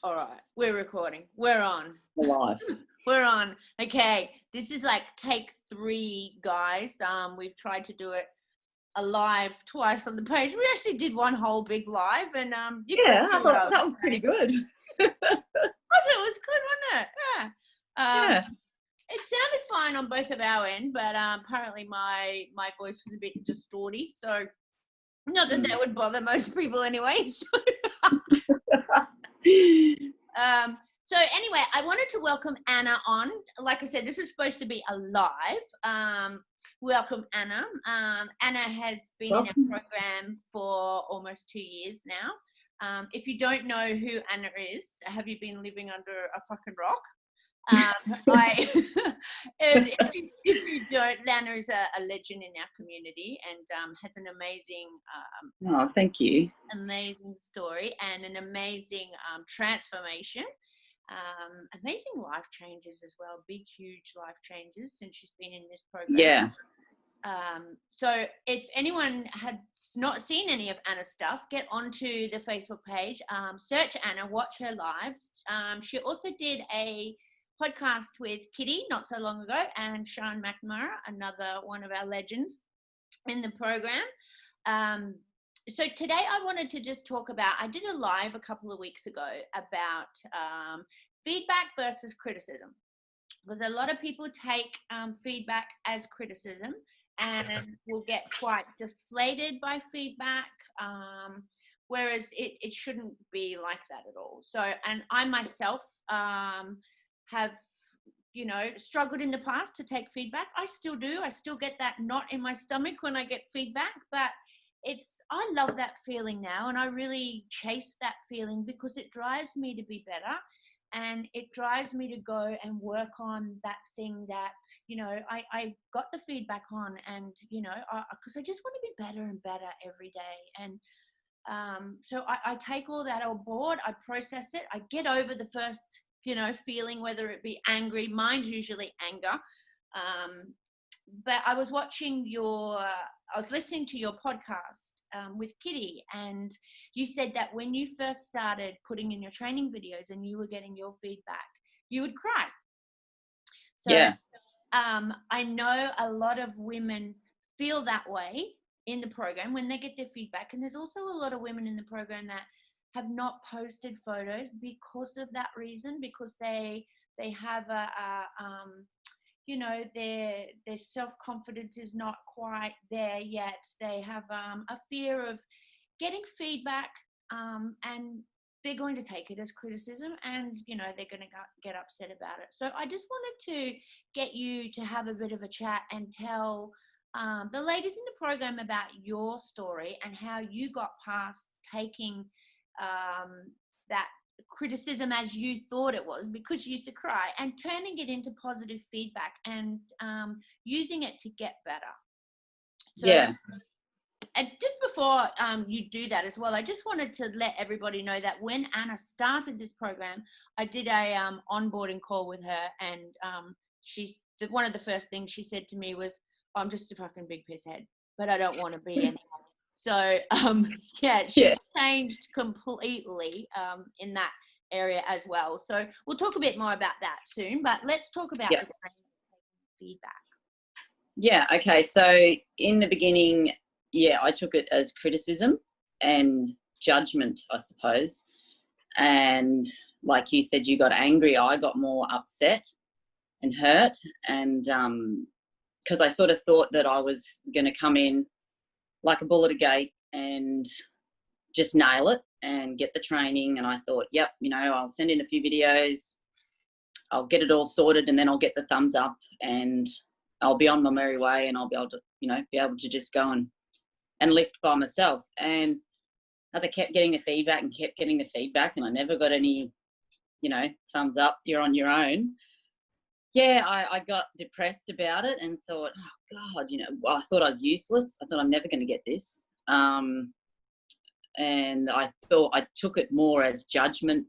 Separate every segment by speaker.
Speaker 1: All right, we're recording. We're on.
Speaker 2: Live.
Speaker 1: We're on. Okay, this is like take 3, guys. We've tried to do it a live twice on the page. We actually did one whole big live, and you
Speaker 2: Yeah,
Speaker 1: couldn't
Speaker 2: I
Speaker 1: hear what I
Speaker 2: thought that
Speaker 1: was
Speaker 2: was pretty
Speaker 1: saying.
Speaker 2: good.
Speaker 1: It was good, wasn't it? Yeah.
Speaker 2: Yeah.
Speaker 1: It sounded fine on both of our end, but apparently my voice was a bit distorted. So not that that would bother most people anyway. So anyway, I wanted to welcome Anna on. Like I said, this is supposed to be a live. Welcome, Anna. Anna has been in our program for almost 2 years now. If you don't know who Anna is, have you been living under a fucking rock? And if you don't, Anna is a legend in our community and has an amazing
Speaker 2: thank you.
Speaker 1: Amazing story and an amazing transformation. Amazing life changes as well, big, huge life changes since she's been in this program.
Speaker 2: Yeah.
Speaker 1: So if anyone had not seen any of Anna's stuff, get onto the Facebook page, search Anna, watch her lives. She also did a podcast with Kitty not so long ago, and Sean McNamara, another one of our legends in the program. So today I wanted to just talk about, I did a live a couple of weeks ago about feedback versus criticism, because a lot of people take feedback as criticism and will get quite deflated by feedback, whereas it shouldn't be like that at all. So, and I myself have, you know, struggled in the past to take feedback. I still do. I still get that knot in my stomach when I get feedback, but I love that feeling now, and I really chase that feeling because it drives me to be better, and it drives me to go and work on that thing that, you know, I got the feedback on, and, you know, because I just want to be better and better every day. And so I take all that on board, I process it, I get over the first, you know, feeling, whether it be angry. Mine's usually anger. But I was listening to your podcast with Kitty, and you said that when you first started putting in your training videos and you were getting your feedback, you would cry. So yeah. I know a lot of women feel that way in the program when they get their feedback, and there's also a lot of women in the program that have not posted photos because of that reason, because they have you know, their self-confidence is not quite there yet. They have a fear of getting feedback, and they're going to take it as criticism, and, you know, they're going to get upset about it. So I just wanted to get you to have a bit of a chat and tell the ladies in the program about your story and how you got past taking that criticism as you thought it was, because you used to cry, and turning it into positive feedback and using it to get better. So, yeah. And just before you do that as well, I just wanted to let everybody know that when Anna started this program, I did a onboarding call with her, and one of the first things she said to me was, "I'm just a fucking big piss head, but I don't want to be anymore." So, yeah, she changed completely in that area as well. So we'll talk a bit more about that soon, but let's talk about the feedback.
Speaker 2: Yeah, okay. So in the beginning, I took it as criticism and judgment, I suppose. And like you said, you got angry. I got more upset and hurt. And because I sort of thought that I was going to come in like a bull at a gate and just nail it and get the training. And I thought, yep, you know, I'll send in a few videos, I'll get it all sorted, and then I'll get the thumbs up and I'll be on my merry way, and I'll be able to, you know, just go and lift by myself. And as I kept getting the feedback and I never got any, you know, thumbs up, you're on your own. Yeah, I got depressed about it and thought, oh God, you know, I thought I was useless. I thought I'm never going to get this. And I thought I took it more as judgment,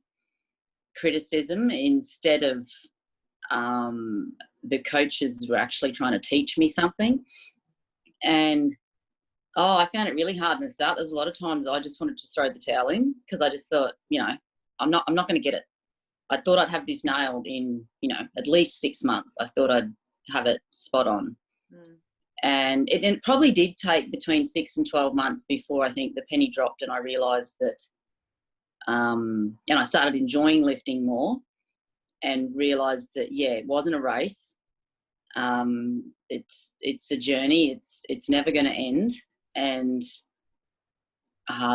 Speaker 2: criticism, instead of the coaches were actually trying to teach me something. And I found it really hard in the start. There was a lot of times I just wanted to throw the towel in, because I just thought, you know, I'm not going to get it. I thought I'd have this nailed in, at least 6 months. I thought I'd have it spot on. And it probably did take between 6 and 12 months before I think the penny dropped and I realised that, and I started enjoying lifting more and realised that, it wasn't a race. It's a journey. It's never going to end. And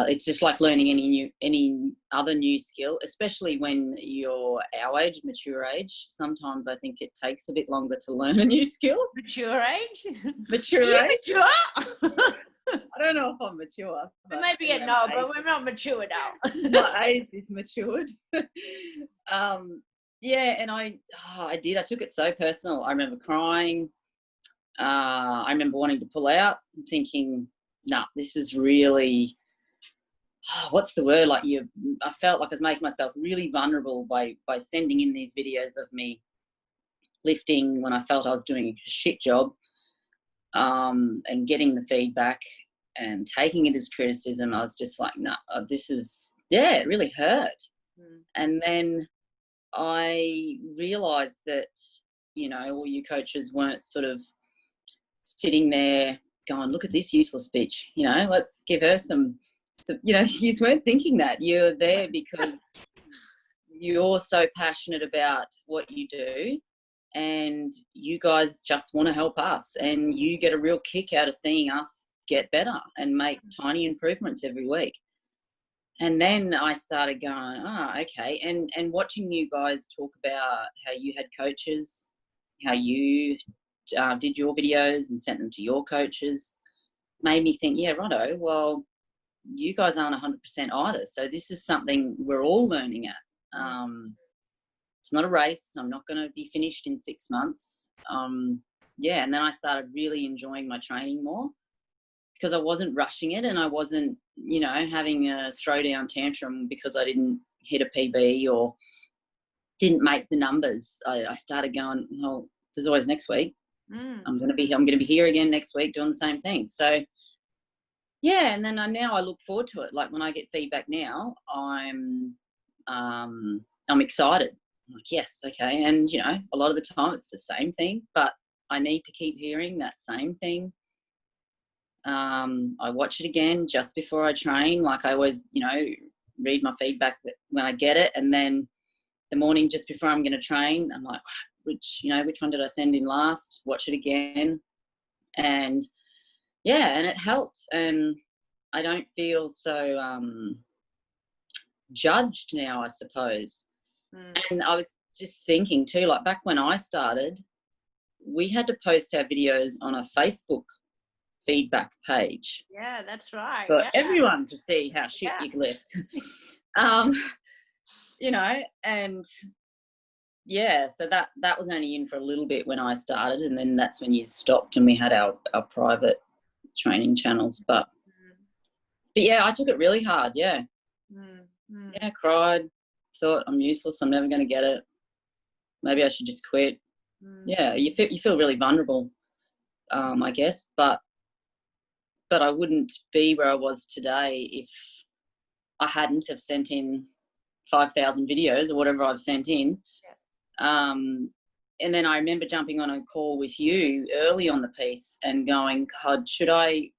Speaker 2: it's just like learning any other new skill, especially when you're our age, mature age. Sometimes I think it takes a bit longer to learn a new skill.
Speaker 1: Mature age?
Speaker 2: Mature age?
Speaker 1: Mature?
Speaker 2: I don't know if I'm mature.
Speaker 1: We may be getting old, but we're not mature now.
Speaker 2: My age is matured. And I did. I took it so personal. I remember crying. I remember wanting to pull out and thinking, this is really... what's the word? I felt like I was making myself really vulnerable by sending in these videos of me lifting when I felt I was doing a shit job, and getting the feedback and taking it as criticism. I was just like, this is, it really hurt. And then I realised that, all you coaches weren't sort of sitting there going, look at this useless bitch, let's give her some... So, you weren't thinking that. You're there because you're so passionate about what you do and you guys just want to help us, and you get a real kick out of seeing us get better and make tiny improvements every week. And then I started going, okay. And watching you guys talk about how you had coaches, how you did your videos and sent them to your coaches, made me think, righto, well, you guys aren't 100% either. So this is something we're all learning at. It's not a race. I'm not going to be finished in 6 months. And then I started really enjoying my training more because I wasn't rushing it, and I wasn't, having a throwdown tantrum because I didn't hit a PB or didn't make the numbers. I started going, well, there's always next week. I'm going to be here again next week doing the same thing. So and then now I look forward to it. Like when I get feedback now, I'm excited. I'm like, yes, okay. And, a lot of the time it's the same thing, but I need to keep hearing that same thing. I watch it again just before I train. Like I always, read my feedback when I get it. And then the morning just before I'm going to train, I'm like, which one did I send in last? Watch it again. And and it helps, and I don't feel so judged now, I suppose. And I was just thinking too, like back when I started, we had to post our videos on a Facebook feedback page.
Speaker 1: Yeah, that's right.
Speaker 2: For everyone to see how shit you lift. And so that was only in for a little bit when I started, and then that's when you stopped and we had our private training channels. But I took it really hard. Cried, thought I'm useless, I'm never going to get it, maybe I should just quit. You feel really vulnerable, I guess, but I wouldn't be where I was today if I hadn't have sent in 5,000 videos or whatever I've sent in. And then I remember jumping on a call with you early on the piece and going, God, should I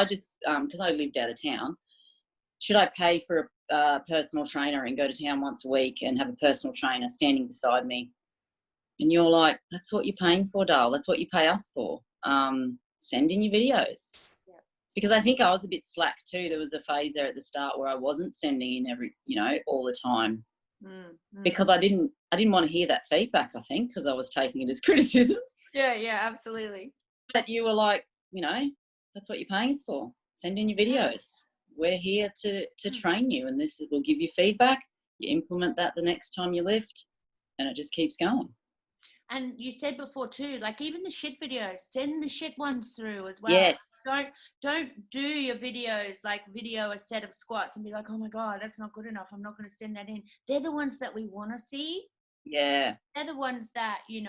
Speaker 2: just, because I lived out of town, should I pay for a personal trainer and go to town once a week and have a personal trainer standing beside me? And you're like, that's what you're paying for, Dale. That's what you pay us for. Send in your videos. Because I think I was a bit slack too. There was a phase there at the start where I wasn't sending in all the time. Because I didn't want to hear that feedback, I think, because I was taking it as criticism.
Speaker 1: Yeah, absolutely.
Speaker 2: But you were like, that's what you're paying us for. Send in your videos. We're here to train you, and this will give you feedback. You implement that the next time you lift, and it just keeps going.
Speaker 1: And you said before too, like even the shit videos, send the shit ones through as well.
Speaker 2: Yes.
Speaker 1: Don't do your videos like video a set of squats and be like, oh my God, that's not good enough, I'm not going to send that in. They're the ones that we want to see.
Speaker 2: Yeah.
Speaker 1: They're the ones that, you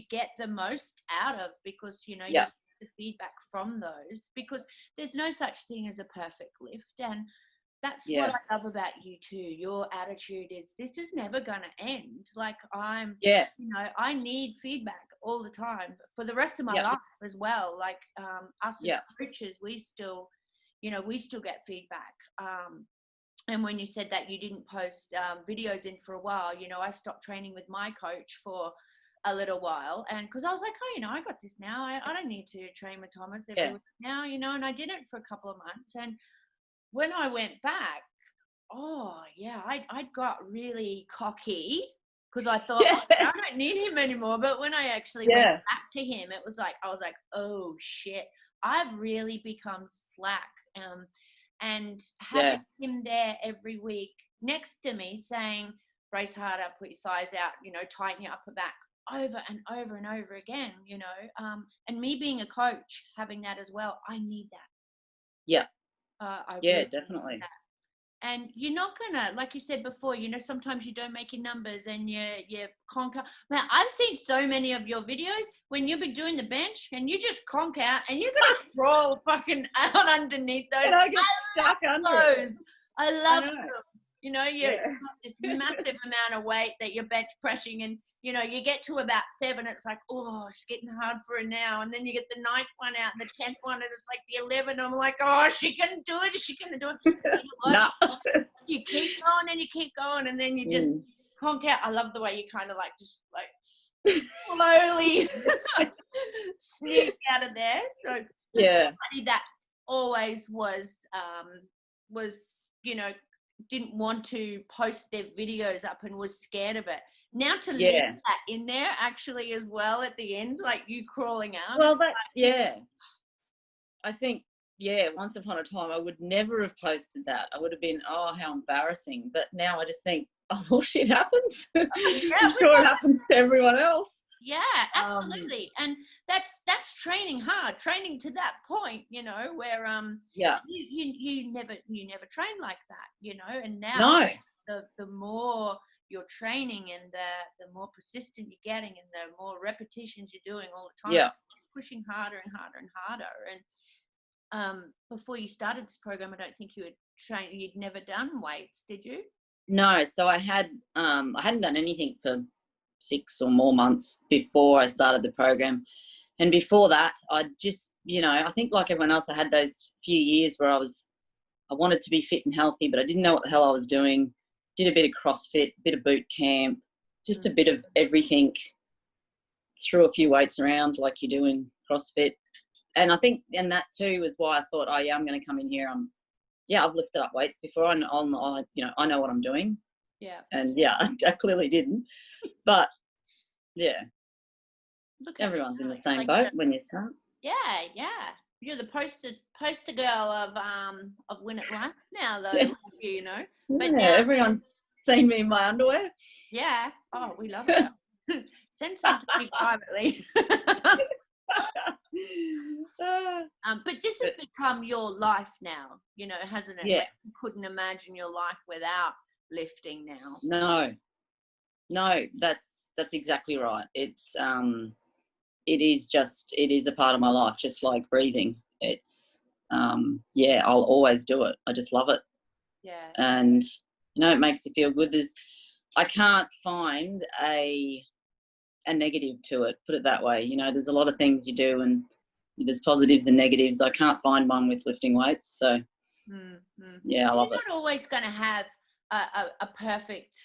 Speaker 1: get the most out of, because, you get the feedback from those, because there's no such thing as a perfect lift. And That's what I love about you too. Your attitude is, this is never going to end. Like you know, I need feedback all the time for the rest of my life as well. Like us as coaches, we still, you know, we still get feedback. And when you said that you didn't post videos in for a while, you know, I stopped training with my coach for a little while, and because I was like, oh, you know, I got this now. I don't need to train with Thomas every week now, you know, and I did it for a couple of months. And when I went back, I got really cocky because I thought, I don't need him anymore. But when I actually went back to him, it was like, I was like, oh shit, I've really become slack. And having him there every week next to me saying, brace harder, put your thighs out, you know, tighten your upper back, over and over and over again, you know, and me being a coach, having that as well, I need that.
Speaker 2: Yeah.
Speaker 1: I really
Speaker 2: definitely.
Speaker 1: And you're not gonna, like you said before, you know, sometimes you don't make your numbers and you conk out. Man, I've seen so many of your videos when you'll be doing the bench and you just conk out and you're gonna crawl fucking out underneath those.
Speaker 2: And I get stuck under
Speaker 1: those. I love them. You know, you have this massive amount of weight that you're bench pressing, and you know, you get to about 7, it's like, oh, it's getting hard for her now. And then you get the 9th one out, and the 10th one, and it's like the 11th. I'm like, oh, she can do it. Is she gonna do it? You know what? You keep going and you keep going, and then you just conk out. I love the way you kind of like just like slowly sneak out of there. So somebody that always was you know, didn't want to post their videos up and was scared of it. Now to leave that in there actually as well at the end, like you crawling out.
Speaker 2: Well, that's I think once upon a time I would never have posted that. I would have been, oh, how embarrassing. But now I just think, oh, well, shit happens. I'm sure it happens to everyone else.
Speaker 1: Yeah, absolutely. And that's training hard, training to that point, you know, where you never train like that, you know. And now the more you're training and the more persistent you're getting and the more repetitions you're doing all the time, pushing harder and harder and harder. And before you started this program, I don't think you'd never done weights, did you?
Speaker 2: No, so I hadn't done anything for 6 or more months before I started the program. And before that, I just, you know, I think like everyone else, I had those few years where I wanted to be fit and healthy, but I didn't know what the hell I was doing. Did a bit of CrossFit, a bit of boot camp, just a bit of everything. Threw a few weights around like you do in CrossFit. And I think, and that too was why I thought, oh yeah, I'm going to come in here. I've lifted up weights before, and you know, I know what I'm doing.
Speaker 1: Yeah.
Speaker 2: And I clearly didn't. But everyone's in the same boat when you start.
Speaker 1: Yeah. You're the poster girl of Win at Life now, though. You know. But now
Speaker 2: everyone's seen me in my underwear.
Speaker 1: Yeah. Oh, we love it. Send some to me privately. But this has become your life now, you know, hasn't it?
Speaker 2: Yeah.
Speaker 1: Like you couldn't imagine your life without lifting now.
Speaker 2: No, that's exactly right. It's it is a part of my life, just like breathing. It's I'll always do it. I just love it.
Speaker 1: Yeah.
Speaker 2: And you know, it makes you feel good. I can't find a negative to it, put it that way. You know, there's a lot of things you do and there's positives and negatives. I can't find one with lifting weights. So I love it.
Speaker 1: You're not always going to have a perfect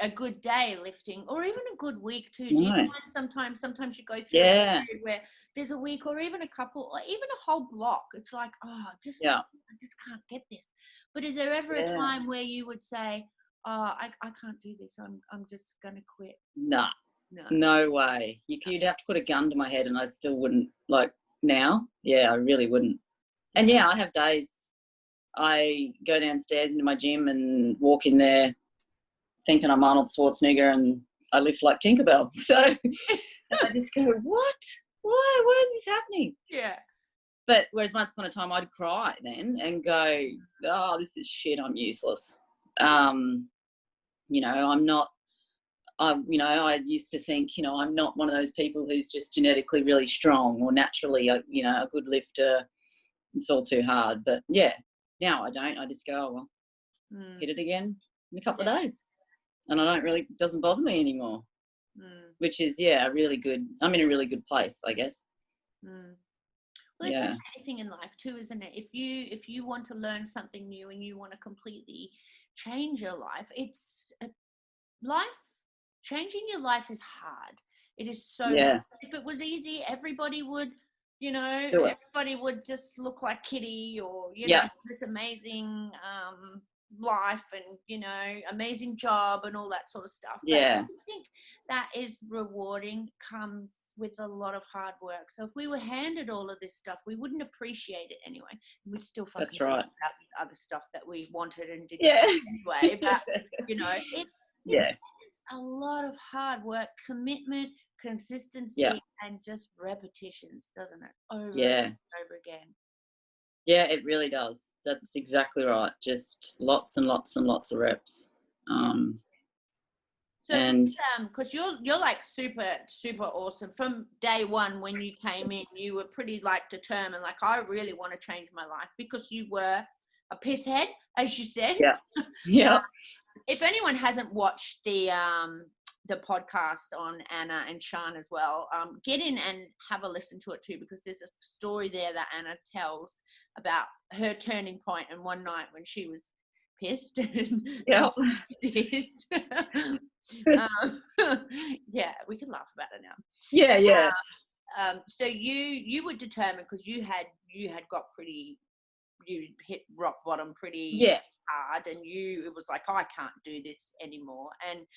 Speaker 1: a good day lifting, or even a good week too. Do you find sometimes you go through a period where there's a week or even a couple or even a whole block, it's like, I just can't get this. But is there ever a time where you would say, I can't do this, I'm just gonna quit?
Speaker 2: No way. You'd have to put a gun to my head and I still wouldn't. Like now, I really wouldn't. And I have days I go downstairs into my gym and walk in there thinking I'm Arnold Schwarzenegger and I lift like Tinkerbell. So I just go, what? Why? What is this happening?
Speaker 1: Yeah.
Speaker 2: But whereas once upon a time I'd cry then and go, oh, this is shit, I'm useless. You know, I'm not, I used to think, you know, I'm not one of those people who's just genetically really strong or naturally, a good lifter. It's all too hard. But Now I don't. I just go, oh, well, hit it again in a couple of days. And it doesn't bother me anymore, which is, really good. I'm in a really good place, I guess.
Speaker 1: Well, it's like anything in life too, isn't it? If you want to learn something new and you want to completely change your life, changing your life is hard. It is so hard. If it was easy, everybody would, everybody would just look like Kitty, or have this amazing life and amazing job and all that sort of stuff. But I think that is rewarding, comes with a lot of hard work. So if we were handed all of this stuff, we wouldn't appreciate it anyway. We'd still fucking
Speaker 2: That's right.
Speaker 1: about other stuff that we wanted and didn't anyway. But it takes a lot of hard work, commitment, consistency, and just repetitions, doesn't it? Over and over again.
Speaker 2: Yeah, it really does. That's exactly right. Just lots and lots and lots of reps.
Speaker 1: So, because you're like super, super awesome. From day one when you came in, you were pretty like determined, like, I really want to change my life, because you were a pisshead, as you said.
Speaker 2: Yeah.
Speaker 1: If anyone hasn't watched the podcast on Anna and Sean as well, get in and have a listen to it too, because there's a story there that Anna tells about her turning point and one night when she was pissed and we can laugh about it now. So you were determined, because you had got pretty, you hit rock bottom pretty hard, and it was like, I can't do this anymore. And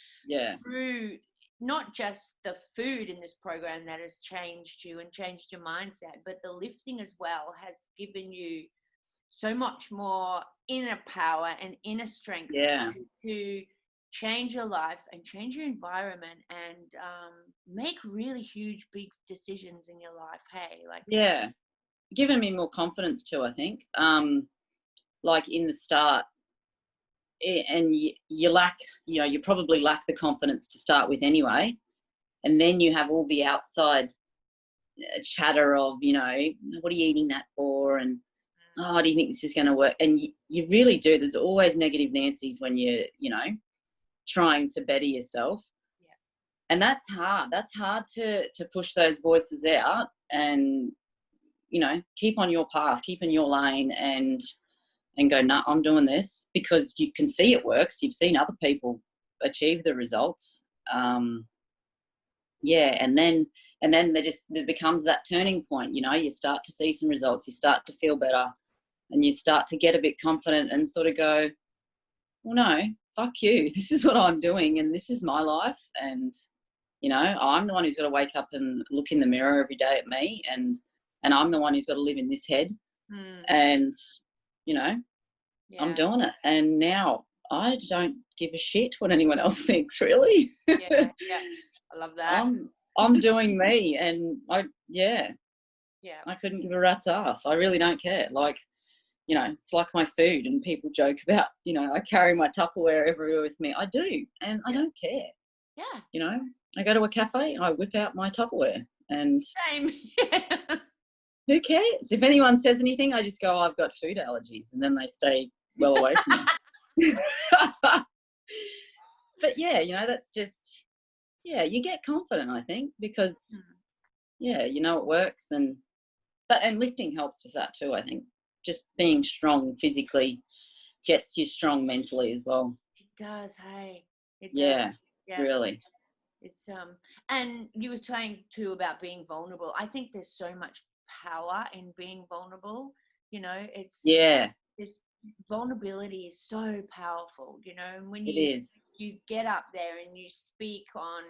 Speaker 1: through not just the food in this program that has changed you and changed your mindset, but the lifting as well has given you so much more inner power and inner strength to change your life and change your environment and make really huge, big decisions in your life.
Speaker 2: Given me more confidence too, I think. Like in the start, and you lack, you probably lack the confidence to start with anyway, and then you have all the outside chatter of, what are you eating that for, and oh, do you think this is going to work? And you really do. There's always negative Nancy's when you're, trying to better yourself. And that's hard. That's hard to push those voices out and, keep on your path, keep in your lane and go, no, I'm doing this, because you can see it works. You've seen other people achieve the results. And then it becomes that turning point. You start to see some results, you start to feel better, and you start to get a bit confident and sort of go, well, no, fuck you. This is what I'm doing, and this is my life. And, I'm the one who's got to wake up and look in the mirror every day at me, and I'm the one who's got to live in this head. And, I'm doing it. And now I don't give a shit what anyone else thinks, really.
Speaker 1: I love that.
Speaker 2: I'm doing me, and I couldn't give a rat's ass. I really don't care. Like, it's like my food, and people joke about, I carry my Tupperware everywhere with me. I do, and I don't care. I go to a cafe, I whip out my Tupperware, and
Speaker 1: same.
Speaker 2: Who cares? If anyone says anything, I just go, I've got food allergies, and then they stay well away from me. But that's just, you get confident, I think, because it works, and lifting helps with that too, I think. Just being strong physically gets you strong mentally as well.
Speaker 1: It does, hey. It does.
Speaker 2: Yeah, really.
Speaker 1: It's and you were saying too about being vulnerable. I think there's so much power in being vulnerable. This vulnerability is so powerful, and when you get up there and you speak on,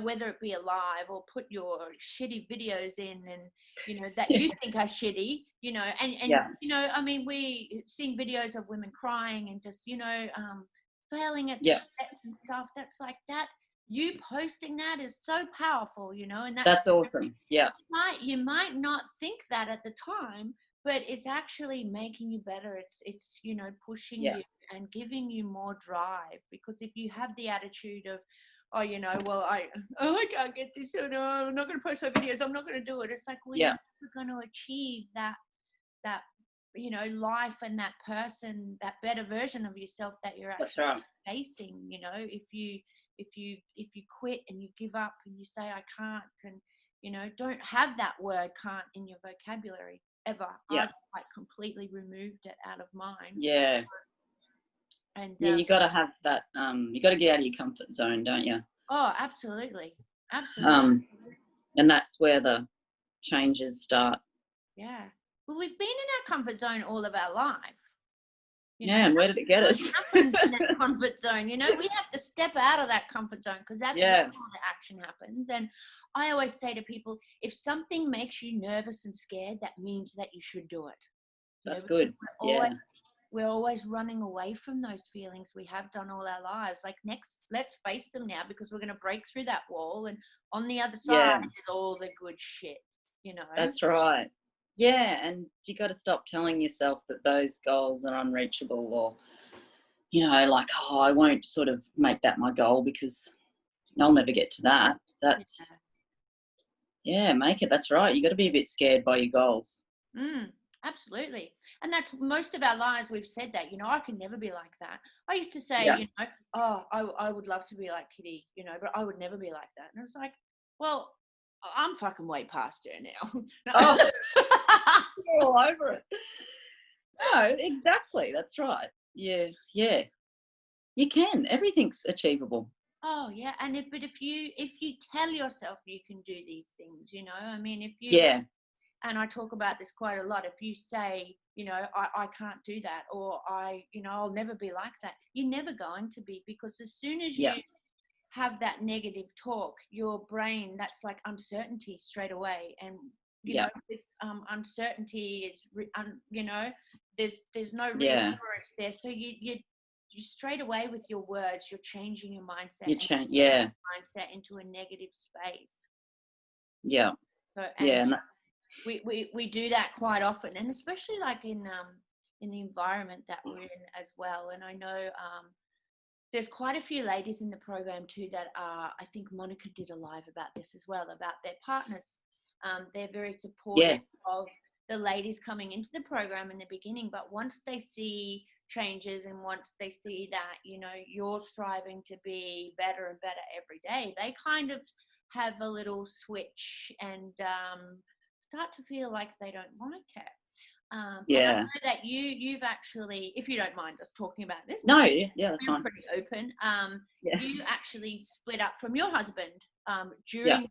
Speaker 1: whether it be alive or put your shitty videos in, and that you think are shitty, I mean, we seen videos of women crying and just failing at their steps and stuff. That's like that. You posting that is so powerful, and
Speaker 2: that's awesome. Yeah.
Speaker 1: You might not think that at the time, but it's actually making you better. It's pushing you and giving you more drive, because if you have the attitude of, I can't get this, no, I'm not going to post my videos, I'm not going to do it. It's like, you're never going to achieve that you know, life and that person, that better version of yourself that you're actually facing. You know, if you quit and you give up and you say I can't, and you know, don't have that word can't in your vocabulary ever. I've like completely removed it out of mine.
Speaker 2: Yeah.
Speaker 1: And
Speaker 2: you got to have that. You got to get out of your comfort zone, don't you?
Speaker 1: Oh, absolutely.
Speaker 2: And that's where the changes start.
Speaker 1: Yeah. Well, we've been in our comfort zone all of our life. You know,
Speaker 2: and where did it get us?
Speaker 1: Happens in that comfort zone. You know, we have to step out of that comfort zone, because that's where all the action happens. And I always say to people, if something makes you nervous and scared, that means that you should do it.
Speaker 2: That's good.
Speaker 1: We're always running away from those feelings we have done all our lives. Like, next, let's face them now, because we're going to break through that wall, and on the other side is all the good shit, you know.
Speaker 2: That's right. Yeah, and you got to stop telling yourself that those goals are unreachable, or, you know, like, oh, I won't sort of make that my goal because I'll never get to that. That's, make it. That's right. You got to be a bit scared by your goals.
Speaker 1: Absolutely. And that's most of our lives we've said that, you know, I can never be like that. I used to say, you know, oh, I would love to be like Kitty, you know, but I would never be like that. And it's like, well, I'm fucking way past her now.
Speaker 2: You're all over it. No, exactly. That's right. Yeah. You can. Everything's achievable.
Speaker 1: Oh yeah, but if you tell yourself you can do these things, you know, I mean, if you and I talk about this quite a lot. If you say, you know, I can't do that, or I'll never be like that, you're never going to be, because as soon as you have that negative talk, your brain, that's like uncertainty straight away. And you know, with uncertainty is you know, there's no reassurance there, so you straight away with your words, you're changing your mindset. Mindset into a negative space. So we do that quite often, and especially like in the environment that we're in as well. And I know there's quite a few ladies in the program too that are, I think Monica did a live about this as well, about their partners. They're very supportive of the ladies coming into the program in the beginning, but once they see changes and once they see that, you know, you're striving to be better and better every day, they kind of have a little switch and start to feel like they don't like it. And I know that you've actually, if you don't mind us talking about this.
Speaker 2: No, that's fine.
Speaker 1: Pretty open. You actually split up from your husband during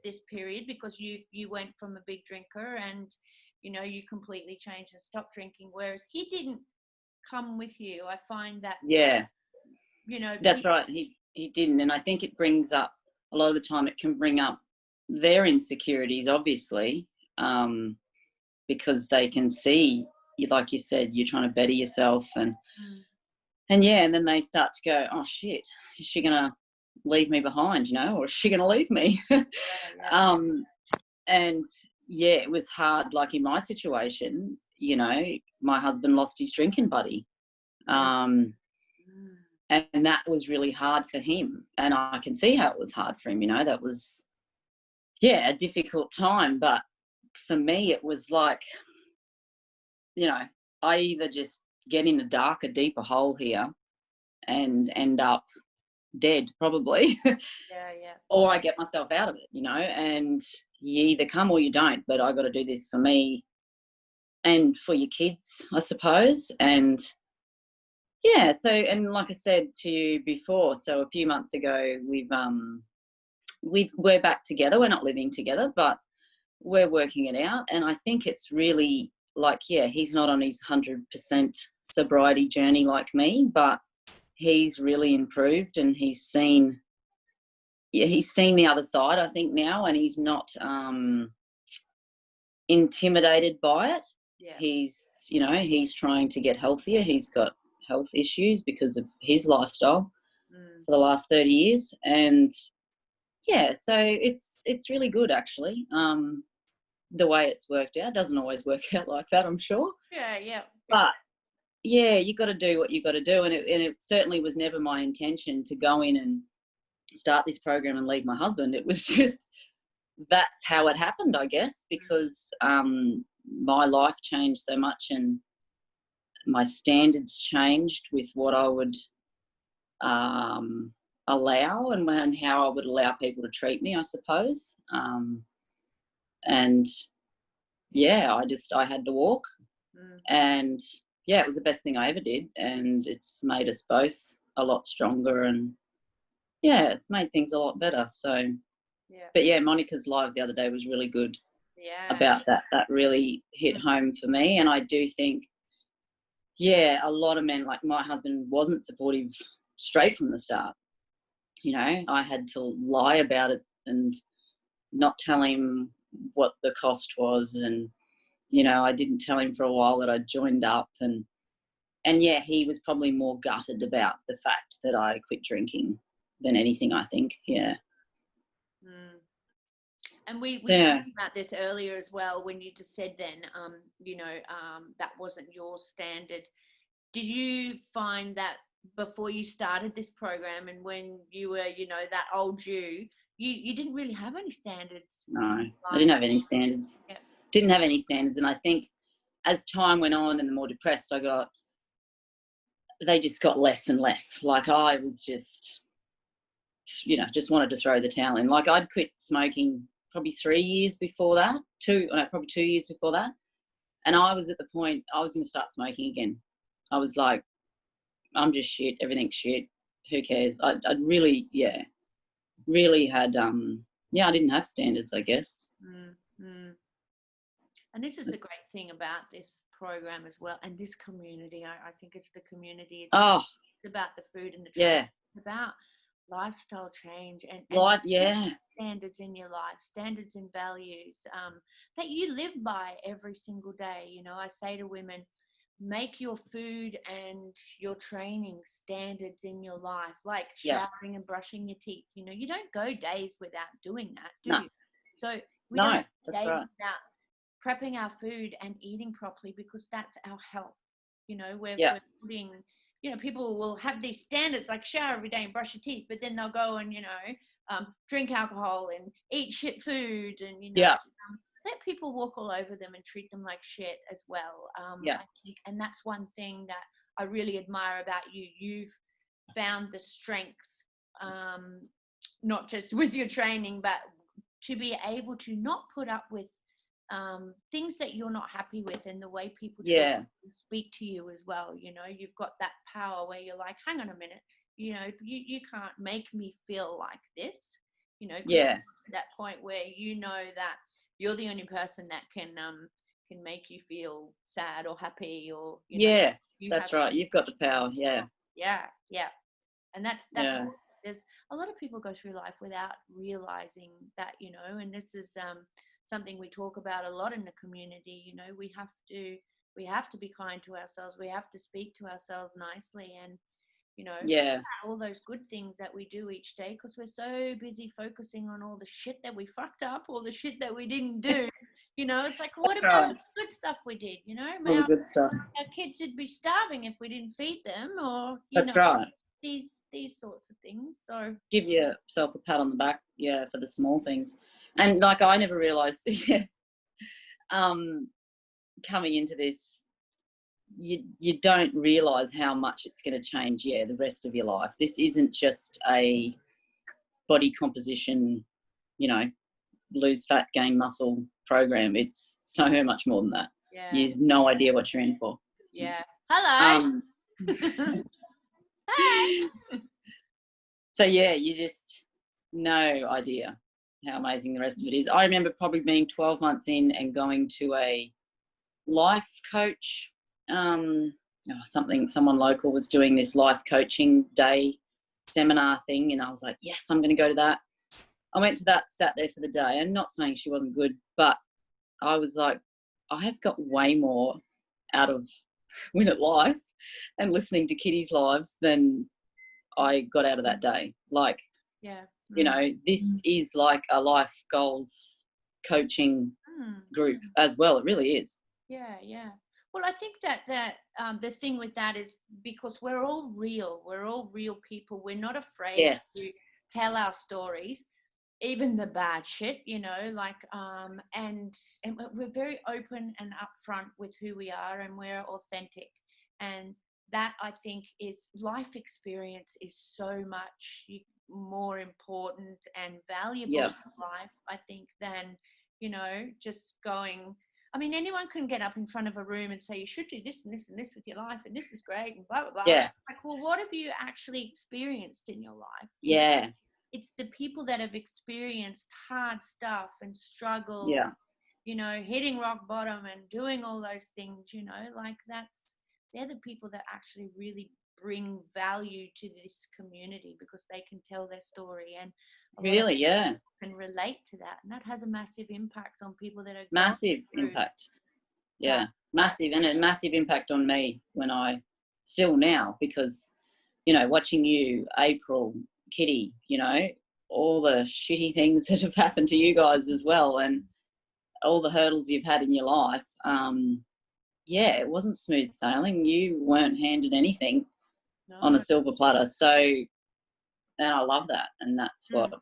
Speaker 1: this period, because you went from a big drinker and, you know, you completely changed and stopped drinking, whereas he didn't come with you. I find that, you know.
Speaker 2: That's right. He didn't. And I think it brings up, a lot of the time it can bring up their insecurities, obviously, because they can see, like you said, you're trying to better yourself, and then they start to go, oh shit, is she gonna leave me behind, you know, or is she gonna leave me? And it was hard. Like in my situation, you know, my husband lost his drinking buddy, and that was really hard for him, and I can see how it was hard for him, you know. That was a difficult time, but for me it was like, you know, I either just get in a darker, deeper hole here and end up dead probably, or I get myself out of it, you know. And you either come or you don't, but I got to do this for me and for your kids, I suppose. And so, and like I said to you before, so a few months ago we're back together. We're not living together, but we're working it out. And I think it's really like, he's not on his 100% sobriety journey like me, but he's really improved, and he's seen the other side, I think, now, and he's not intimidated by it. He's trying to get healthier. He's got health issues because of his lifestyle for the last 30 years. And so it's really good, actually. The way it's worked out doesn't always work out like that, I'm sure. But you got to do what you got to do, and it certainly was never my intention to go in and start this program and leave my husband. It was just, that's how it happened, I guess, because my life changed so much, and my standards changed with what I would allow and how I would allow people to treat me, I suppose. And yeah, I had to walk. And yeah, it was the best thing I ever did, and it's made us both a lot stronger, and yeah, it's made things a lot better. So but yeah, Monica's live the other day was really good about that. That really hit home for me. And I do think, yeah, a lot of men, like my husband wasn't supportive straight from the start. You know, I had to lie about it and not tell him what the cost was, and you know, I didn't tell him for a while that I'd joined up, and yeah, he was probably more gutted about the fact that I quit drinking than anything, I think. Yeah.
Speaker 1: And we spoke about this earlier as well, when you just said then, that wasn't your standard. Did you find that before you started this program, and when you were, that old you didn't really have any standards?
Speaker 2: No, I didn't have any standards. Yeah. Didn't have any standards. And I think as time went on and the more depressed I got, they just got less and less. Like I was just, just wanted to throw the towel in. Like I'd quit smoking probably 3 years before that, probably 2 years before that. And I was at the point I was going to start smoking again. I was like, I'm just shit. Everything's shit. Who cares? I'd really, really had, I didn't have standards, I guess.
Speaker 1: Mm-hmm. And this is the great thing about this program as well, and this community. I think it's the community. It's about the food and the training. Yeah. It's about lifestyle change and standards in your life, standards and values that you live by every single day. I say to women, make your food and your training standards in your life, like showering and brushing your teeth. You don't go days without doing that, do you? So we don't go days without prepping our food and eating properly, because that's our health. We're putting, people will have these standards like shower every day and brush your teeth, but then they'll go and, drink alcohol and eat shit food and, let people walk all over them and treat them like shit as well. I think, and that's one thing that I really admire about you. You've found the strength, not just with your training, but to be able to not put up with things that you're not happy with, and the way people speak to you as well. You've got that power where you're like, hang on a minute, you can't make me feel like this, to that point where that you're the only person that can make you feel sad or happy, or
Speaker 2: that's right, you've got the power.
Speaker 1: And that's awesome. There's a lot of people go through life without realizing that, and this is something we talk about a lot in the community. We have to be kind to ourselves. We have to speak to ourselves nicely, and all those good things that we do each day, because we're so busy focusing on all the shit that we fucked up, all the shit that we didn't do. It's like, what about all the good stuff we did?
Speaker 2: All the good stuff.
Speaker 1: Our kids would be starving if we didn't feed them, or
Speaker 2: right.
Speaker 1: These sorts of things. So
Speaker 2: give yourself a pat on the back, for the small things. And like I never realised, coming into this, you don't realise how much it's going to change, the rest of your life. This isn't just a body composition, lose fat, gain muscle program. It's so much more than that. You have no idea what you're in for.
Speaker 1: Hello. Hey.
Speaker 2: So you just no idea how amazing the rest of it is. I remember probably being 12 months in and going to a life coach. Someone local was doing this life coaching day seminar thing, and I was like, yes, I'm going to go to that. I went to that, sat there for the day, and not saying she wasn't good, but I was like, I have got way more out of Win at Life and listening to Kitty's lives than I got out of that day. Like, this is like a life goals coaching group as well. It really is.
Speaker 1: Well, I think that the thing with that is because we're all real. We're all real people. We're not afraid to tell our stories, even the bad shit, and we're very open and upfront with who we are, and we're authentic. And that, I think, is life experience is so much more important and valuable in life, I think, than, you know, just going. I mean, anyone can get up in front of a room and say, you should do this and this and this with your life, and this is great, and blah, blah, blah.
Speaker 2: Yeah.
Speaker 1: Like, well, what have you actually experienced in your life?
Speaker 2: Yeah.
Speaker 1: It's the people that have experienced hard stuff and struggle,
Speaker 2: yeah,
Speaker 1: you know, hitting rock bottom and doing all those things, you know, like they're the people that actually really bring value to this community, because they can tell their story, and
Speaker 2: really, yeah,
Speaker 1: can relate to that, and that has a massive impact on people that are
Speaker 2: massive impact. Yeah, massive, and a massive impact on me when I still now, because, you know, watching you, April, Kitty, you know, all the shitty things that have happened to you guys as well, and all the hurdles you've had in your life. Yeah, it wasn't smooth sailing. You weren't handed anything on a silver platter. So, and I love that. And that's what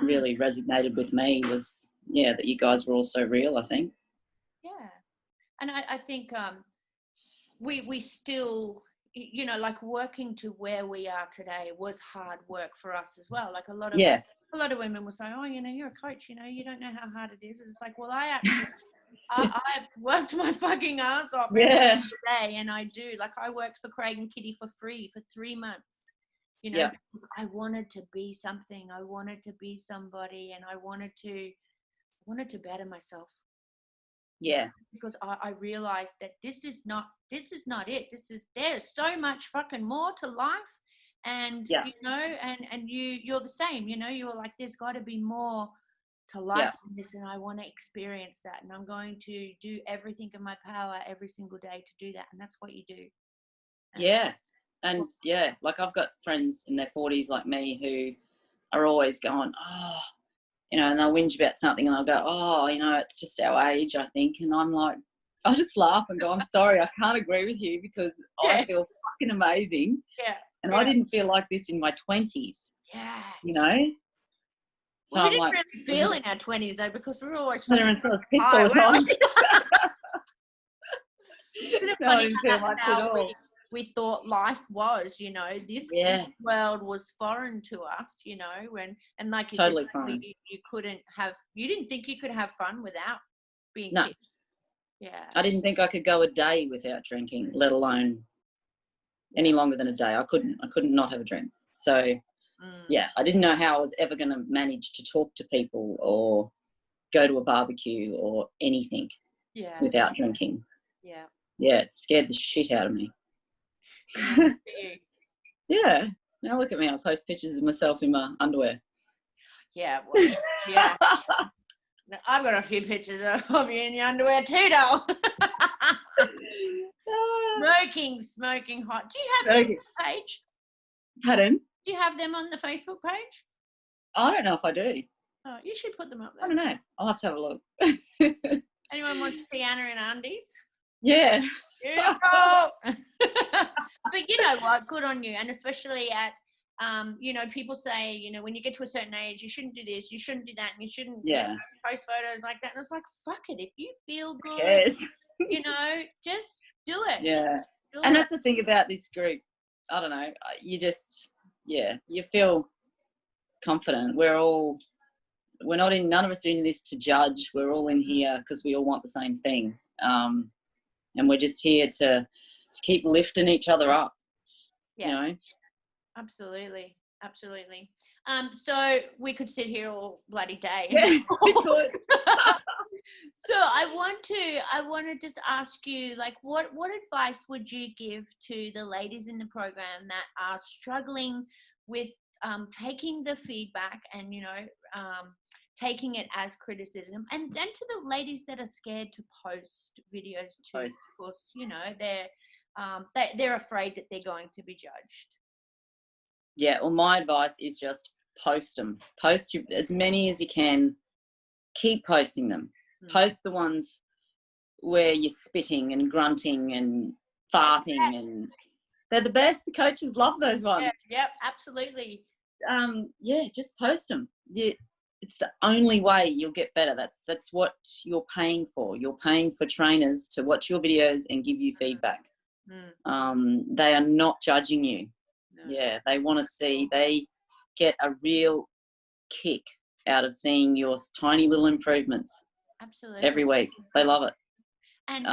Speaker 2: really resonated with me was, yeah, that you guys were all so real, I think.
Speaker 1: Yeah. And I think we still, you know, like working to where we are today was hard work for us as well. Like a lot of women will say, oh, you know, you're a coach, you know, you don't know how hard it is. It's like, well, I actually, I've worked my fucking ass off every day, and I do. Like, I worked for Craig and Kitty for free for 3 months, you know, because I wanted to be something. I wanted to be somebody, and I wanted to better myself.
Speaker 2: Yeah.
Speaker 1: Because I realized that this is not it. There's so much fucking more to life. And, you know, and you're the same, you know, you're like, there's got to be more to life than this, and I want to experience that, and I'm going to do everything in my power every single day to do that. And that's what you do.
Speaker 2: And like I've got friends in their 40s like me who are always going, oh, you know, and they'll whinge about something and they'll go, oh, you know, it's just our age, I think. And I'm like, I just laugh and go, I'm sorry, I can't agree with you, because I feel fucking amazing. And I didn't feel like this in my 20s. You know? So
Speaker 1: we
Speaker 2: I'm
Speaker 1: didn't
Speaker 2: like,
Speaker 1: really feel in our 20s though, because we were always
Speaker 2: pissed all the time.
Speaker 1: No, I didn't feel much at all. We thought life was, you know, this world was foreign to us, you know, and like you said, you didn't think you could have fun without being pissed. Yeah.
Speaker 2: I didn't think I could go a day without drinking, let alone any longer than a day. I couldn't not have a drink. So I didn't know how I was ever going to manage to talk to people or go to a barbecue or anything without drinking. Yeah, it scared the shit out of me. Yeah. Now look at me. I post pictures of myself in my underwear.
Speaker 1: Yeah. Well, yeah. I've got a few pictures of you in your underwear too, doll. Smoking hot. Do you have them on the page?
Speaker 2: Pardon?
Speaker 1: Do you have them on the Facebook page?
Speaker 2: I don't know if I do.
Speaker 1: Oh, you should put them up there.
Speaker 2: I don't know. I'll have to have a look.
Speaker 1: Anyone wants to see Anna in undies?
Speaker 2: Yeah.
Speaker 1: Beautiful. But you know what? Good on you. And especially at, you know, people say, you know, when you get to a certain age, you shouldn't do this, you shouldn't do that, and you shouldn't post photos like that. And it's like, fuck it. If you feel good, you know, just do it.
Speaker 2: Yeah. And that's the thing about this group. I don't know. You just, you feel confident. None of us are in this to judge. We're all in here because we all want the same thing. And we're just here to keep lifting each other up. You know? Absolutely.
Speaker 1: So we could sit here all bloody day.
Speaker 2: Yes, we could.
Speaker 1: So I want to just ask you, like, what advice would you give to the ladies in the program that are struggling with taking the feedback and, you know, taking it as criticism, and to the ladies that are scared to post videos too, because, you know, they're afraid that they're going to be judged?
Speaker 2: Yeah, well, my advice is just post them. Post as many as you can. Keep posting them. Post the ones where you're spitting and grunting and farting, and they're the best. The coaches love those ones.
Speaker 1: Yep, absolutely.
Speaker 2: Just post them. It's the only way you'll get better. That's what you're paying for. You're paying for trainers to watch your videos and give you feedback. They are not judging you.
Speaker 1: No.
Speaker 2: Yeah, they want to see, they get a real kick out of seeing your tiny little improvements.
Speaker 1: Absolutely.
Speaker 2: Every week. They love it.
Speaker 1: And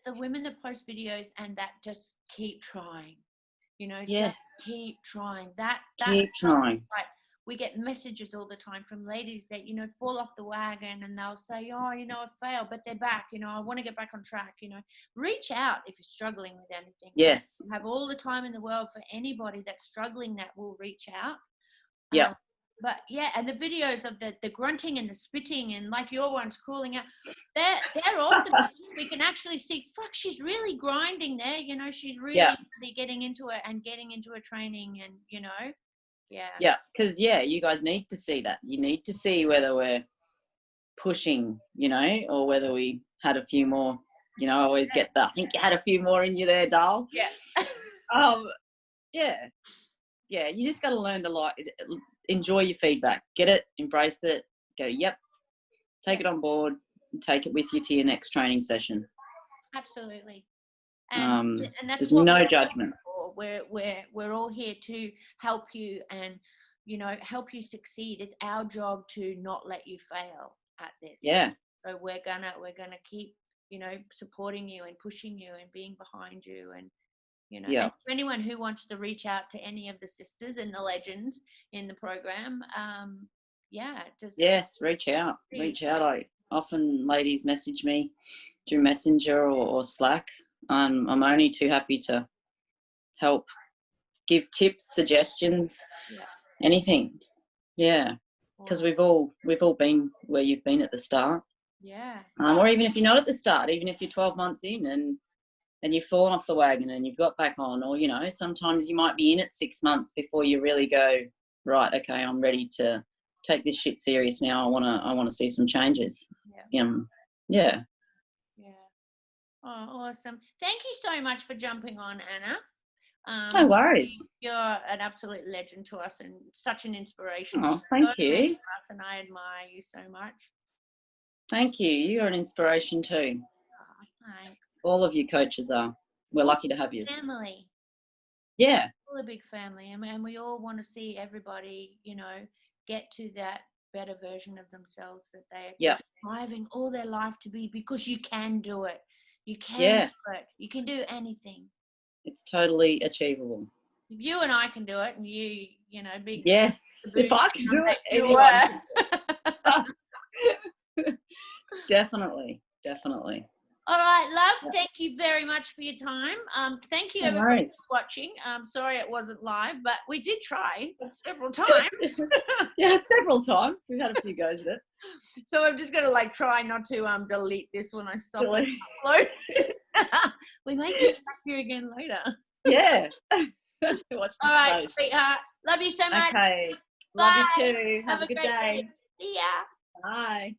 Speaker 1: the women that post videos and that just keep trying, you know,
Speaker 2: yes,
Speaker 1: just keep trying.
Speaker 2: Keep trying.
Speaker 1: Right. We get messages all the time from ladies that, you know, fall off the wagon and they'll say, oh, you know, I failed, but they're back, you know, I want to get back on track, you know. Reach out if you're struggling with anything.
Speaker 2: Yes.
Speaker 1: You have all the time in the world for anybody that's struggling that will reach out.
Speaker 2: Yeah.
Speaker 1: But yeah, and the videos of the grunting and the spitting and like your one's crawling out, they're awesome. We can actually see, fuck, she's really grinding there. You know, she's really getting into it and getting into her training and, you know, yeah,
Speaker 2: because you guys need to see that. You need to see whether we're pushing, you know, or whether we had a few more. You know, I always get that. I think you had a few more in you there, doll.
Speaker 1: Yeah.
Speaker 2: Yeah. You just got to learn to enjoy your feedback. Get it, embrace it. Go, yep. Take it on board and take it with you to your next training session.
Speaker 1: Absolutely. And that's
Speaker 2: there's no judgment.
Speaker 1: We're all here to help you and, you know, help you succeed. It's our job to not let you fail at this.
Speaker 2: Yeah.
Speaker 1: So we're gonna keep, you know, supporting you and pushing you and being behind you and, you know, and for anyone who wants to reach out to any of the sisters and the legends in the program,
Speaker 2: reach out. I often ladies message me through Messenger or Slack. I'm only too happy to help, give tips, suggestions, anything. Yeah, because we've all been where you've been at the start.
Speaker 1: Yeah.
Speaker 2: Or even if you're not at the start, even if you're 12 months in and you've fallen off the wagon and you've got back on, or, you know, sometimes you might be in it 6 months before you really go, right, okay, I'm ready to take this shit serious now. I want to see some changes. Yeah.
Speaker 1: Oh, awesome. Thank you so much for jumping on, Anna.
Speaker 2: No worries.
Speaker 1: You're an absolute legend to us and such an inspiration.
Speaker 2: Oh, thank you.
Speaker 1: And I admire you so much.
Speaker 2: Thank you. You're an inspiration too.
Speaker 1: Oh, thanks.
Speaker 2: All of you coaches are. We're lucky to have you.
Speaker 1: Family.
Speaker 2: Yeah.
Speaker 1: All a big family. And we all want to see everybody, you know, get to that better version of themselves that they're striving all their life to be, because you can do it. You can do it. You can do anything.
Speaker 2: It's totally achievable.
Speaker 1: If you and I can do it, and you know, big.
Speaker 2: Yes. If I can do it, anyone can. Definitely.
Speaker 1: All right, love. Thank you very much for your time. Thank you everybody for watching. Sorry it wasn't live, but we did try several times.
Speaker 2: Several times. We've had a few goes at it.
Speaker 1: So I'm just gonna try not to delete this when I stop upload. We may see back here again later.
Speaker 2: Yeah.
Speaker 1: All right, sweetheart. Love you so much.
Speaker 2: Okay.
Speaker 1: Bye.
Speaker 2: Love you too. Have a good day.
Speaker 1: See ya.
Speaker 2: Bye.